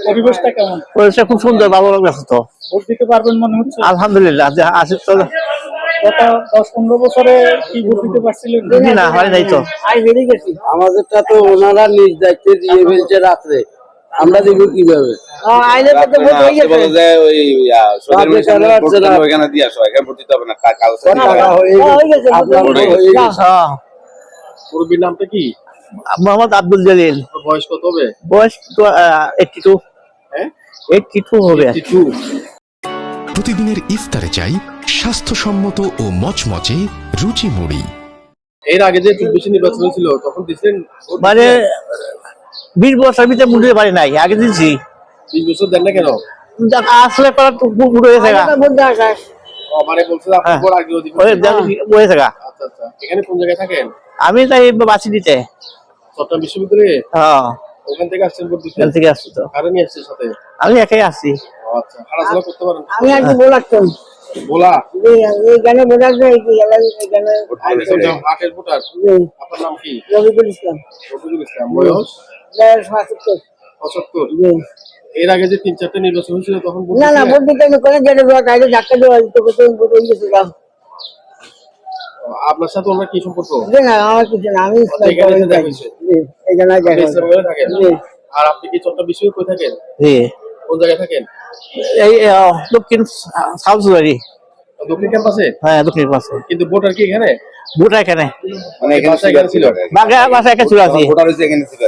পরিবেশটা কেমন? পরিবেশটা খুব সুন্দর, ভালো লাগছে তো। ভোট দিতে পারবেন মনে হচ্ছে? আলহামদুলিল্লাহ, আসি তো। গত 10-15 বছরে কি ভোট দিতে পারছিলেন? না, হয় নাই তো। আমাদেরটা তো ওনারা নিজ দায়িত্বে দিয়ে ফেলছে রাত্রে, আমরা দেখবো কিভাবে? মুরব্বীর নামটা কি? মোহাম্মদ আব্দুল জলিল। বয়স কত হবে? বয়স তো 82। হ্যাঁ, 82 হবে। 82। প্রতিদিনের ইফতারে চাই স্বাস্থ্যসম্মত ও মচমচে রুচি মুড়ি। এর আগে যে 24 নির্বাচন হয়েছিল তখন দিচ্ছেন? মানে 20 বছর ভিতরে মুড়ে পারি নাই, আগে দিচ্ছি। 20 বছর দেন না কেন? আসলে মুড়ে হয়েছে গা। মানে বলছিল আপনি ভোট আগে দিবেন। হয়েছে গা। আচ্ছা আচ্ছা, এখানে কোন জায়গায় থাকেন? আমি তাই বাসি দিতে। চট্টগ্রাম বিশ্ববিদ্যালয়ে? হ্যাঁ, ওখান থেকে আসছেন ভোট দিতে? এখান থেকে আসছি তো। কারণ নিয়ে আসছেন সাথে? আমি একাই আসছি। আচ্ছা, হারাজলা করতে পারেন? আমি আজকে বলাচ্ছেন বলা এইখানে বোঝা যায় এখানে হাটের ভোটার। আপনার নাম কি? রবিকুল ইসলাম। রবিকুল ইসলাম। বয়স? 75। এর আগে যে 3-4টা নির্বাচন হয়েছিল তখন ভোট না না, দিয়েছিলেন? ভোট দিতে আমি করে যেটা দেওয়া কাজে ধাক্কা দেওয়া দিতে করতে ভোট হয়ে গেছিলাম। আপনার সাথে ওনার কি সম্পর্ক? না আমার কিছু না, আমি এখানে এসে দেখা হয়েছে? এখানে আপনি ইসলামপুরে থাকেন? আর আপনি কি চট্টগ্রাম বিশ্ববিদ্যালয়ে কোথায় থাকেন? জি, কোন জায়গায় থাকেন? এই দক্ষিণ সাউথ সুদারি। দক্ষিণ ক্যাম্পাসে? হ্যাঁ, দক্ষিণ পাশে। কিন্তু ভোটার কি এখানে? ভোটার এখানে মানে এখানে ছিল? বাসা একা ছিল। ভোটার হয়েছে এখানে ছিল।